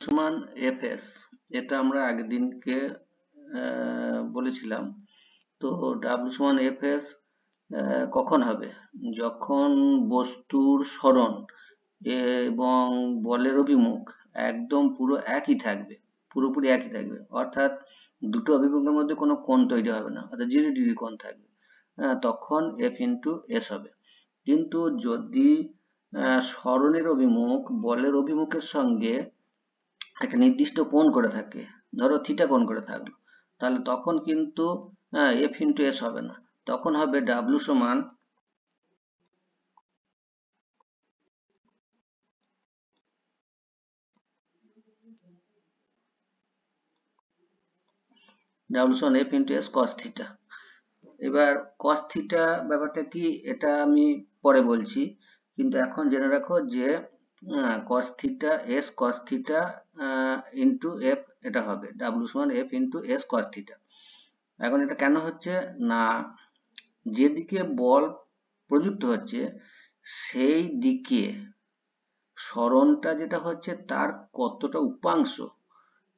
সমান F S, এটা আমরা আগের দিনকে বলেছিলাম। তো ডাব্লিউ সমান এফ এস কখন হবে? যখন বস্তুর সরণ এবং বলের অভিমুখ একদম পুরো একই থাকবে, পুরোপুরি একই থাকবে, অর্থাৎ দুটো অভিমুখের মধ্যে কোনো কোণ তৈরি হবে না, অর্থাৎ 0 ডিগ্রি কোণ থাকবে, তখন এফ ইন্টু এস হবে। কিন্তু যদি সরণের অভিমুখ বলের অভিমুখের সঙ্গে একটা নির্দিষ্ট কোণ করে থাকে, ধরো থিটা কোণ করে থাকলো, তাহলে তখন কিন্তু এফ ইন্টু এস হবে না, তখন হবে ডাব্লিউ সমান F into S cos theta. এবার কস থিটা ব্যাপারটা কি, এটা আমি পরে বলছি, কিন্তু এখন জেনে রাখো যে cos theta S cos theta into F, এটা হবে ডাব্লিউ সমান F into S cos theta. এখন এটা কেন হচ্ছে না, যেদিকে বল প্রযুক্ত হচ্ছে সেই দিকে সরণটা যেটা হচ্ছে তার কতটা উপাংশ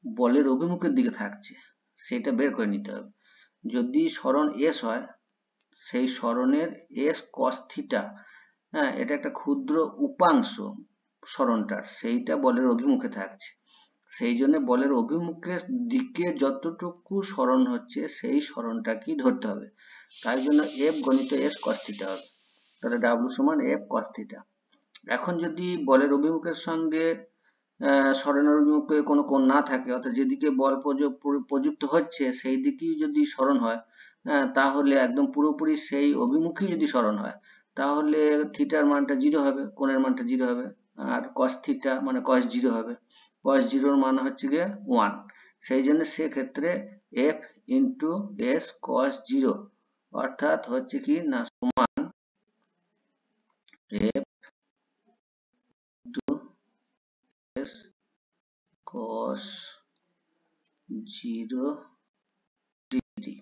বলের অভিমুখের দিকে থাকছে সেটা বের করে নিতে হবে। যদি সরণ এস হয়, সেই সরণের এস কস থিটা, এটা একটা ক্ষুদ্র উপাংশ সরণটার, সেইটা বলের অভিমুখে থাকছে, সেই জন্য বলের অভিমুখের দিকে যতটুকু সরণ হচ্ছে সেই সরণটাকেই ধরতে হবে, তাই জন্য এফ গণিত এস কস থিটা হবে। তাহলে ডাব্লিউ সমান এফ কস থিটা। এখন যদি বলের অভিমুখের সঙ্গে সরণের অভিমুখে কোনো কোণ না থাকে, অর্থাৎ যেদিকে বল প্রযুক্ত হচ্ছে সেই দিকেই যদি সরণ হয়, তাহলে একদম পুরোপুরি সেই অভিমুখেই যদি সরণ হয়, তাহলে থিটার মানটা 0 হবে, কোণের মানটা 0 হবে, আর কস থিটা মানে কস 0 হবে, কস 0 মান হচ্ছে গিয়ে 1, সেই জন্য সেক্ষেত্রে এফ ইন্টু এস কস 0 অর্থাৎ হচ্ছে কি না সমান F into S cos 0 degree,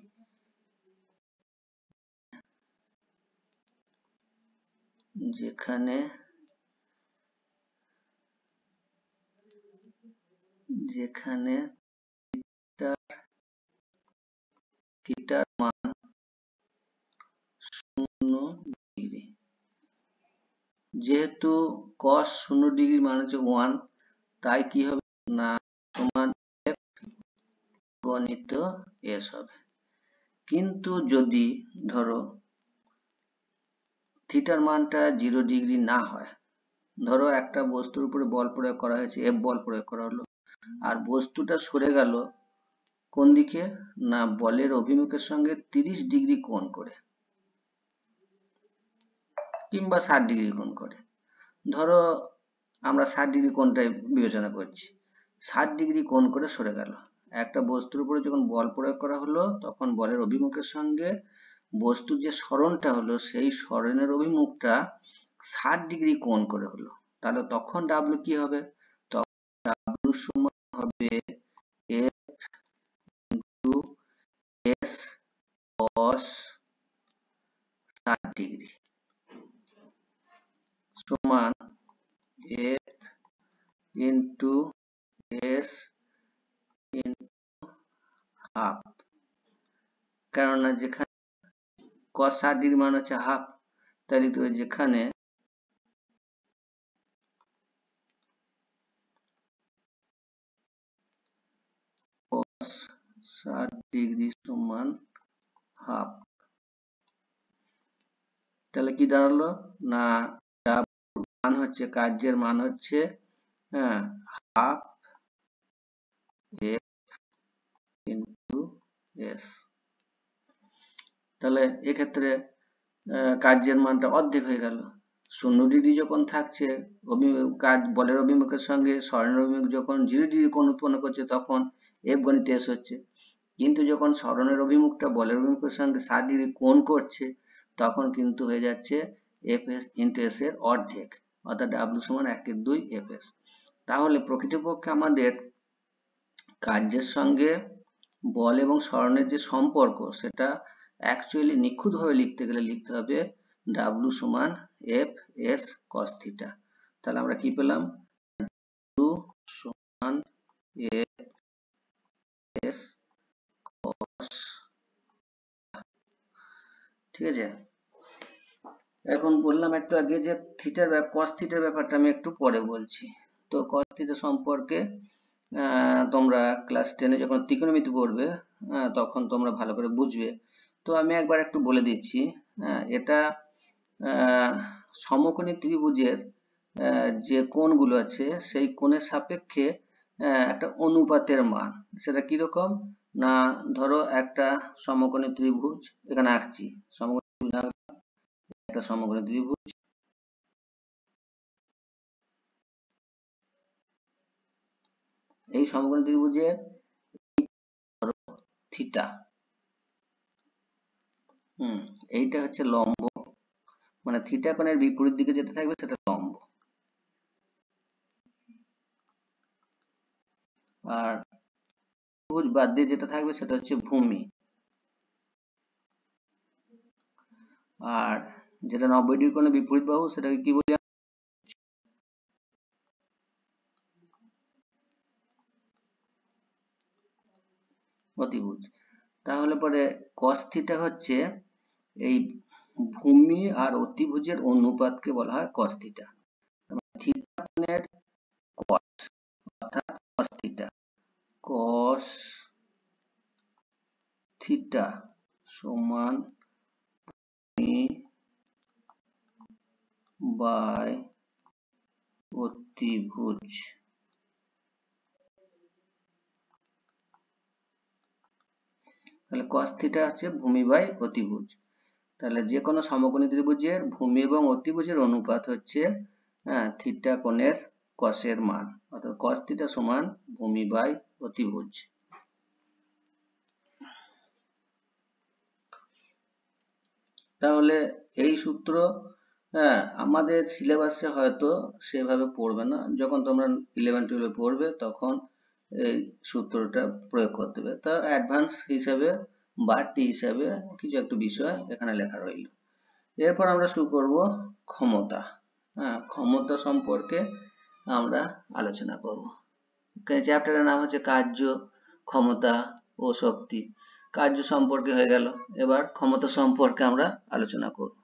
যেখানে থিটার মান 0 ডিগ্রি, যেহেতু cos 0 ডিগ্রি মান হচ্ছে 1, তাই কি হবে না সমান এফ গণিত এস হবে। কিন্তু যদি ধরো থিটার মানটা 0 ডিগ্রি না হয়, ধরো একটা বস্তুর উপরে বল প্রয়োগ করা হয়েছে, এফ বল প্রয়োগ করা হলো, আর বস্তুটা সরে গেল কোন দিকে না বলের অভিমুখের সঙ্গে 30 ডিগ্রি কোণ করে কিংবা 60 ডিগ্রি কোণ করে, ধরো আমরা 60 ডিগ্রি কোণটাই বিবেচনা করছি, 60 ডিগ্রি কোণ করে সরে গেল, একটা বস্তুর উপরে যখন বল প্রয়োগ করা হলো তখন বলের অভিমুখের সঙ্গে বস্তুর যে সরণটা হলো সেই সরণের অভিমুখটা 60 ডিগ্রি কোণ করে হলো, তাহলে তখন ডাব্লিউ কি হবে, তখন ডাব্লিউ সমান হবে F into S cos 60 degree সমান F into S into half, কেননা যেখানে cos 60 ডিগ্রি মান হচ্ছে হাফ, তাই লিখতে হবে যেখানে cos 60 ডিগ্রি সমান হাফ। তাহলে কি দাঁড়ালো না মান হচ্ছে, কার্যের মান হচ্ছে হাফ এফ ইন্টু এস। তাহলে এক্ষেত্রে কার্যের মানটা অর্ধেক হয়ে গেল, 0 ডিগ্রি যখন থাকছে কাজ বলের অভিমুখের সঙ্গে সরণের অভিমুখ যখন 0 ডিগ্রি কোণ উৎপন্ন করছে তখন এফ গণিত এস হচ্ছে, কিন্তু যখন সরণের অভিমুখটা বলের অভিমুখের সঙ্গে 60 ডিগ্রি কোণ করছে তখন কিন্তু হয়ে যাচ্ছে এফ এস ইন্টু এস এর অর্ধেক, অর্থাৎ ডাব্লিউ সমান 1/2 এফ এস। তাহলে প্রকৃতপক্ষে আমাদের কার্যের সঙ্গে বল এবং সরণের যে সম্পর্ক সেটা অ্যাকচুয়ালি নিখুঁতভাবে লিখতে গেলে লিখতে হবে ডাব্লিউ সমান এফ এস কস থিটা। তাহলে আমরা কি পেলাম, ডাব্লিউ সমান এস কস, ঠিক আছে। এখন বললাম একটু আগে যে কস থিটার ব্যাপারটা আমি একটু পরে বলছি। তো কস থিটা সম্পর্কে তোমরা ক্লাস 10-এ যখন ত্রিকোণমিতি পড়বে তখন তোমরা ভালো করে বুঝবে। তো আমি একবার একটু বলে দিচ্ছি। এটা সমকোণী ত্রিভুজের যে কোণগুলো আছে সেই কোণের সাপেক্ষে একটা অনুপাতের মান। সেটা কিরকম না, ধরো একটা সমকোণী ত্রিভুজ এখানে আঁকছি, একটা সমকোণী ত্রিভুজ, এই সমকোণী ত্রিভুজের থিটা, এইটা হচ্ছে লম্ব, মানে থিটা কোণের বিপরীত দিকে যেটা থাকবে সেটা লম্ব, আর ত্রিভুজ বাদ দিয়ে যেটা থাকবে সেটা হচ্ছে ভূমি, আর যেটা 90 ডিগ্রি কোণে বিপরীত বাহু সেটাকে কি বলি? অতিভুজ। তাহলে পরে cos থিটা হচ্ছে এই ভূমি আর অতিভুজের অনুপাতকে বলা হয় cos থিটা। থিটা কোণের cos, অর্থাৎ cos থিটা, cos থিটা সমান ভূমি বাই অতিভুজ। তাহলে cos থিটা হচ্ছে ভূমি বাই অতিভুজ। তাহলে যে কোনো সমকোণী ত্রিভুজের ভূমি এবং অতিভুজের অনুপাত হচ্ছে থিটা কোণের cos এর মান, অর্থাৎ cos থিটা সমান ভূমি বাই অতিভুজ। তাহলে এই সূত্র আমাদের সিলেবাসে হয়তো সেভাবে পড়বে না, যখন তোমরা 11-12 পড়বে তখন এই সূত্রটা প্রয়োগ করতে হবে। তা অ্যাডভান্স হিসাবে বাড়তি হিসাবে কিছু একটু বিষয় এখানে লেখা রইল। এরপর আমরা শুরু করব ক্ষমতা। ক্ষমতা সম্পর্কে আমরা আলোচনা করব। চ্যাপ্টারের নাম হচ্ছে কার্য, ক্ষমতা ও শক্তি। কার্য সম্পর্কে হয়ে গেল, এবার ক্ষমতা সম্পর্কে আমরা আলোচনা করব।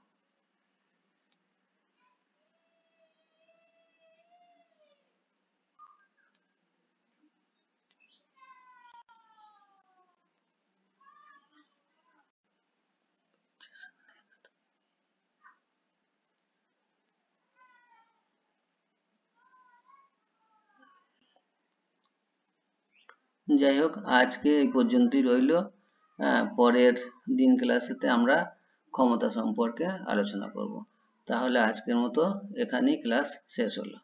যাই হোক, আজকে এই পর্যন্তই রইল। পরের দিন ক্লাসেতে আমরা ক্ষমতা সম্পর্কে আলোচনা করব। তাহলে আজকের মতো এখানেই ক্লাস শেষ হলো।